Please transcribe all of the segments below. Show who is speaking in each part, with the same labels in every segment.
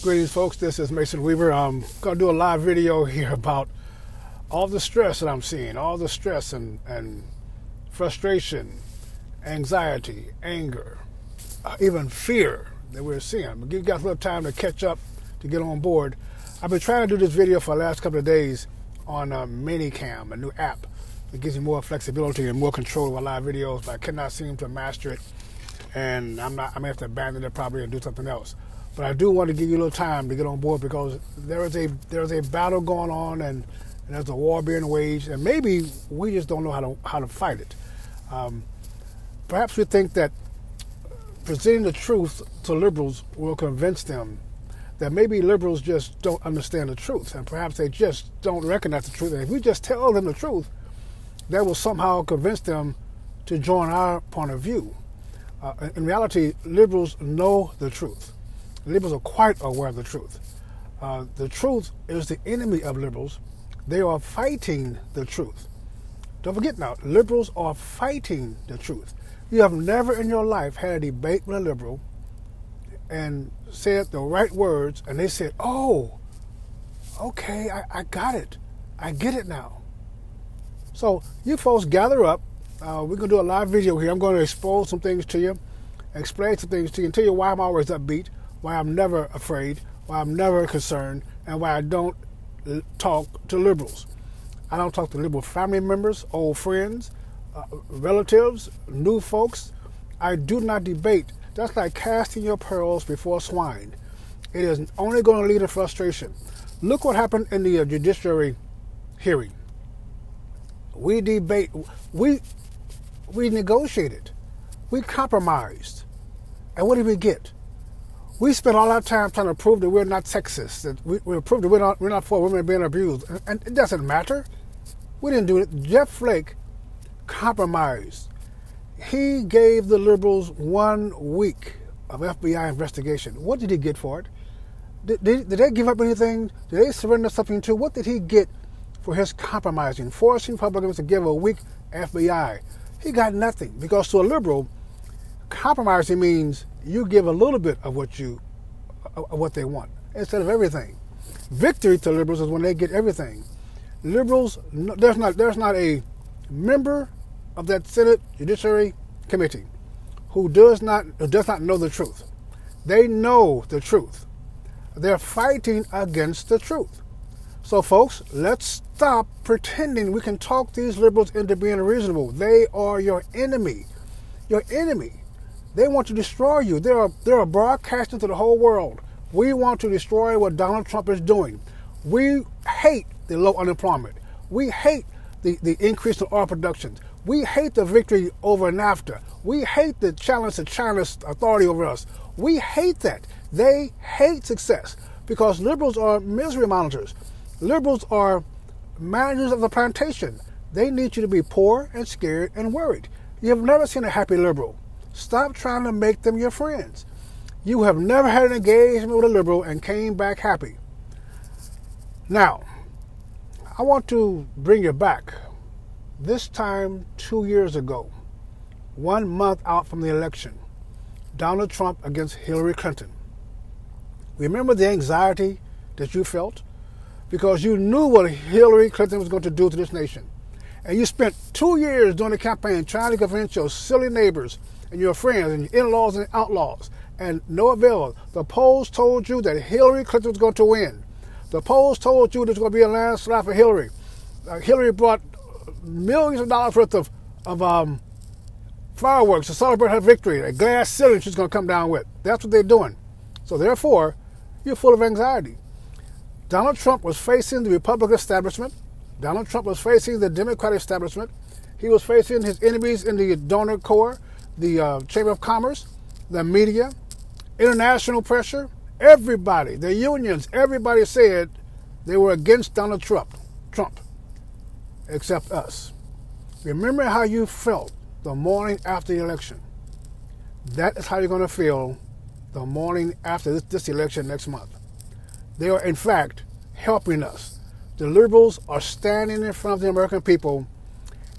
Speaker 1: Greetings, folks. This is Mason Weaver. I'm going to do a live video here about all the stress that I'm seeing, all the stress and frustration, anxiety, anger, even fear that we're seeing. I'm going to give you guys a little time to catch up, to get on board. I've been trying to do this video for the last couple of days on Minicam, a new app that gives you more flexibility and more control over live videos, but I cannot seem to master it, and I may have to abandon it probably and do something else. But I do want to give you a little time to get on board because there is a battle going on and there's a war being waged, and maybe we just don't know how to fight it. Perhaps we think that presenting the truth to liberals will convince them that maybe liberals just don't understand the truth, and perhaps they just don't recognize the truth. And if we just tell them the truth, that will somehow convince them to join our point of view. In reality, liberals know the truth. Liberals are quite aware of the truth. The truth is the enemy of liberals. They are fighting the truth. Don't forget now, liberals are fighting the truth. You have never in your life had a debate with a liberal and said the right words, and they said, "Oh, okay, I got it. I get it now." So you folks gather up. We're going to do a live video here. I'm going to expose some things to you, explain some things to you, and tell you why I'm always upbeat, why I'm never afraid, why I'm never concerned, and why I don't talk to liberals. I don't talk to liberal family members, old friends, relatives, new folks. I do not debate. That's like casting your pearls before swine. It is only going to lead to frustration. Look what happened in the judiciary hearing. We debate. We negotiated. We compromised. And what did we get? We spent all our time trying to prove that we're not sexist, that we prove that we're not for women being abused. And it doesn't matter. We didn't do it. Jeff Flake compromised. He gave the liberals 1 week of FBI investigation. What did he get for it? Did they give up anything? Did they surrender something to? What did he get for his compromising, forcing Republicans to give a week FBI? He got nothing, because to a liberal, compromising means you give a little bit of what they want instead of everything. Victory to liberals is when they get everything. Liberals, there's not a member of that Senate Judiciary Committee who does not know the truth. They know the truth. They're fighting against the truth. So folks, let's stop pretending we can talk these liberals into being reasonable. They are your enemy. Your enemy. They want to destroy you. They're broadcasting to the whole world. We want to destroy what Donald Trump is doing. We hate the low unemployment. We hate the increase in oil production. We hate the victory over NAFTA. We hate the challenge to China's authority over us. We hate that. They hate success because liberals are misery monitors. Liberals are managers of the plantation. They need you to be poor and scared and worried. You have never seen a happy liberal. Stop trying to make them your friends. You have never had an engagement with a liberal and came back happy. Now, I want to bring you back. This time 2 years ago, 1 month out from the election, Donald Trump against Hillary Clinton. Remember the anxiety that you felt? Because you knew what Hillary Clinton was going to do to this nation. And you spent 2 years during the campaign trying to convince your silly neighbors and your friends and your in-laws and outlaws, and no avail. The polls told you that Hillary Clinton was going to win. The polls told you there was going to be a landslide for Hillary. Hillary brought millions of dollars worth of fireworks to celebrate her victory, a glass ceiling she's going to come down with. That's what they're doing. So therefore, you're full of anxiety. Donald Trump was facing the Republican establishment. Donald Trump was facing the Democratic establishment. He was facing his enemies in the donor corps, the Chamber of Commerce, the media, international pressure. Everybody, the unions, everybody said they were against Donald Trump, except us. Remember how you felt the morning after the election. That is how you're going to feel the morning after this election next month. They are, in fact, helping us. The liberals are standing in front of the American people.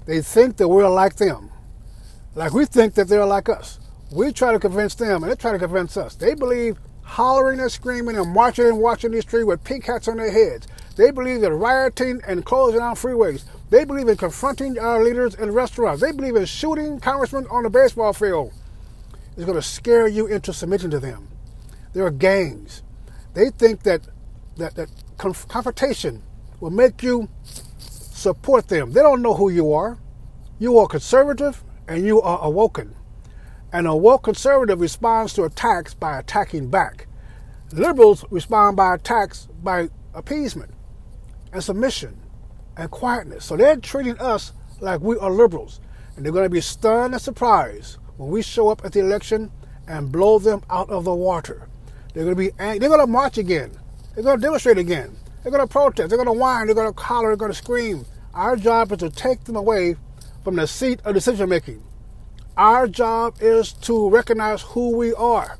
Speaker 1: They think that we're like them, like we think that they're like us. We try to convince them, and they try to convince us. They believe hollering and screaming and marching and watching these streets with pink hats on their heads. They believe in rioting and closing down freeways. They believe in confronting our leaders in restaurants. They believe in shooting congressmen on the baseball field. It's going to scare you into submitting to them. There are gangs. They think that confrontation will make you support them. They don't know who you are. You are conservative and you are awoken. And a woke conservative responds to attacks by attacking back. Liberals respond by attacks by appeasement and submission and quietness. So they're treating us like we are liberals. And they're going to be stunned and surprised when we show up at the election and blow them out of the water. They're going to march again. They're going to demonstrate again. They're going to protest. They're going to whine. They're going to holler. They're going to scream. Our job is to take them away from the seat of decision making. Our job is to recognize who we are.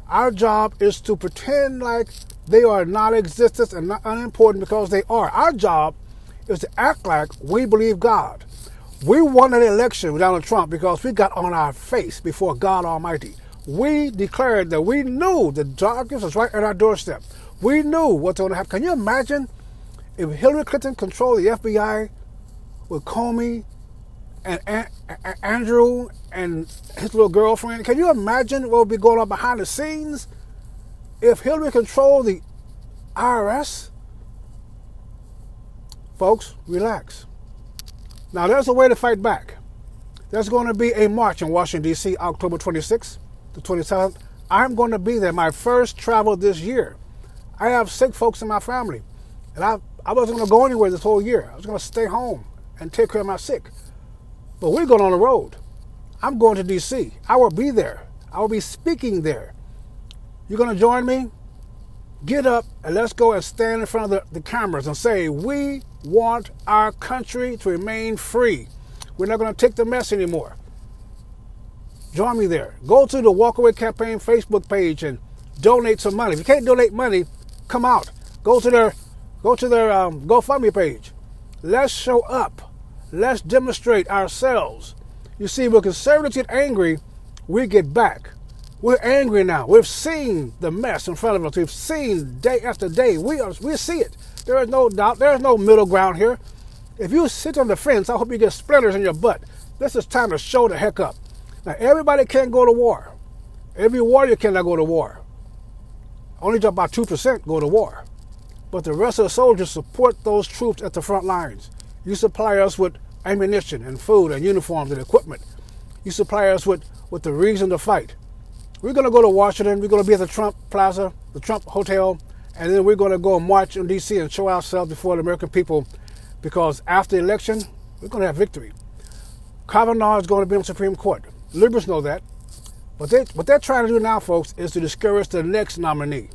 Speaker 1: Our job is to pretend like they are non-existent and not unimportant because they are. Our job is to act like we believe God. We won an election with Donald Trump because we got on our face before God Almighty. We declared that we knew the darkness was right at our doorstep. We knew what's going to happen. Can you imagine if Hillary Clinton controlled the FBI with Comey and Andrew and his little girlfriend? Can you imagine what would be going on behind the scenes if Hillary controlled the IRS? Folks, relax. Now, there's a way to fight back. There's going to be a march in Washington, D.C., October 26th to 27th. I'm going to be there. My first travel this year. I have sick folks in my family. And I wasn't going to go anywhere this whole year. I was going to stay home and take care of my sick. But we're going on the road. I'm going to D.C. I will be there. I will be speaking there. You're going to join me? Get up and let's go and stand in front of the cameras and say, we want our country to remain free. We're not going to take the mess anymore. Join me there. Go to the Walkaway Campaign Facebook page and donate some money. If you can't donate money, come out. Go to their GoFundMe page. Let's show up. Let's demonstrate ourselves. You see, when conservatives get angry, we get back. We're angry now. We've seen the mess in front of us. We've seen day after day. We see it. There is no doubt. There is no middle ground here. If you sit on the fence, I hope you get splinters in your butt. This is time to show the heck up. Now, everybody can't go to war. Every warrior cannot go to war. Only about 2% go to war. But the rest of the soldiers support those troops at the front lines. You supply us with ammunition and food and uniforms and equipment. You supply us with the reason to fight. We're going to go to Washington. We're going to be at the Trump Plaza, the Trump Hotel, and then we're going to go and march in D.C. and show ourselves before the American people, because after the election, we're going to have victory. Kavanaugh is going to be on the Supreme Court. Liberals know that. But what they're trying to do now, folks, is to discourage the next nominee.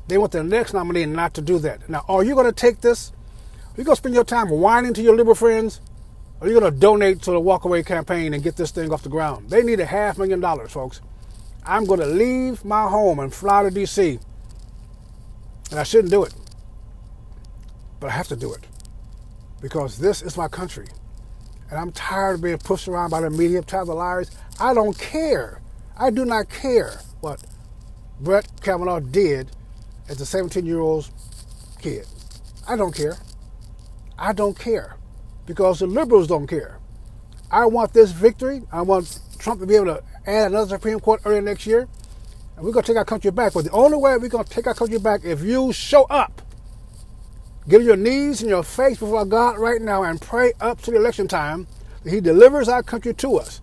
Speaker 1: They want the next nominee not to do that. Now, are you going to take this? Are you going to spend your time whining to your liberal friends? Or are you going to donate to the Walkaway Campaign and get this thing off the ground? They need $500,000, folks. I'm going to leave my home and fly to D.C. And I shouldn't do it. But I have to do it. Because this is my country. And I'm tired of being pushed around by the media, tired of the liars. I don't care. I do not care what Brett Kavanaugh did as a 17-year-old kid. I don't care. I don't care. Because the liberals don't care. I want this victory. I want Trump to be able to add another Supreme Court early next year. And we're going to take our country back. But the only way we're going to take our country back if you show up. Get on your knees and your face before God right now and pray up to the election time that He delivers our country to us.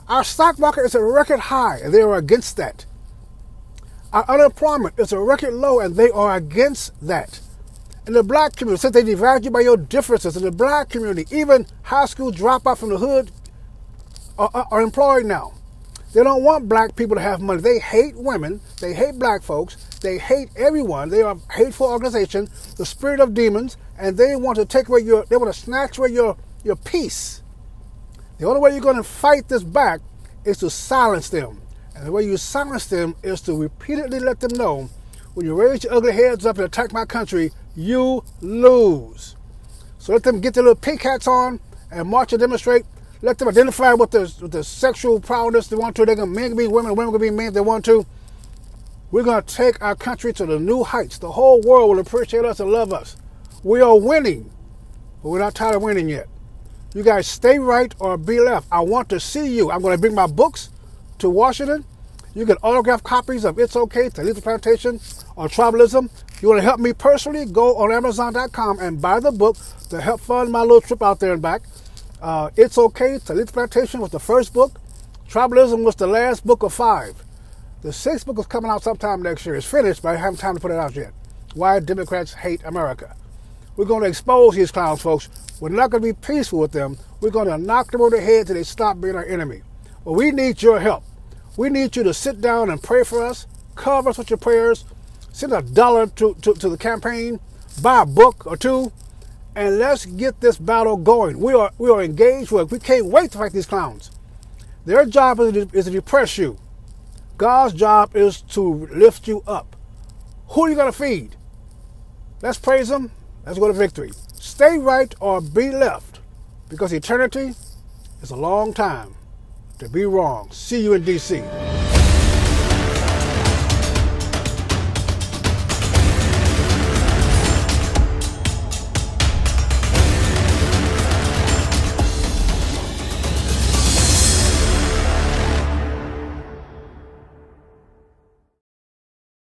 Speaker 1: Our stock market is a record high, and they are against that. Our unemployment is a record low, and they are against that. In the black community, since they divide you by your differences, in the black community, even high school dropout from the hood are employed now. They don't want black people to have money. They hate women. They hate black folks. They hate everyone. They are a hateful organization, the spirit of demons, and they want to take away they want to snatch away your peace. The only way you're going to fight this back is to silence them. And the way you silence them is to repeatedly let them know, when you raise your ugly heads up and attack my country, you lose. So let them get their little pink hats on and march and demonstrate. Let them identify with the sexual prowess they want to. Men can be women, women can be men if they want to. We're going to take our country to the new heights. The whole world will appreciate us and love us. We are winning, but we're not tired of winning yet. You guys stay right or be left. I want to see you. I'm going to bring my books to Washington. You can autograph copies of It's Okay to Leave the Plantation or Tribalism. If you want to help me personally, go on Amazon.com and buy the book to help fund my little trip out there and back. It's Okay to Leave the Plantation was the first book. Tribalism was the last book of 5. The 6th book is coming out sometime next year. It's finished, but I haven't time to put it out yet. Why Democrats Hate America. We're going to expose these clowns, folks. We're not going to be peaceful with them. We're going to knock them on the head till they stop being our enemy. But we need your help. We need you to sit down and pray for us. Cover us with your prayers. Send $1 to the campaign. Buy a book or 2. And let's get this battle going. We are engaged with. We can't wait to fight these clowns. Their job is to depress you. God's job is to lift you up. Who are you going to feed? Let's praise Him. Let's go to victory. Stay right or be left, because eternity is a long time to be wrong. See you in D.C.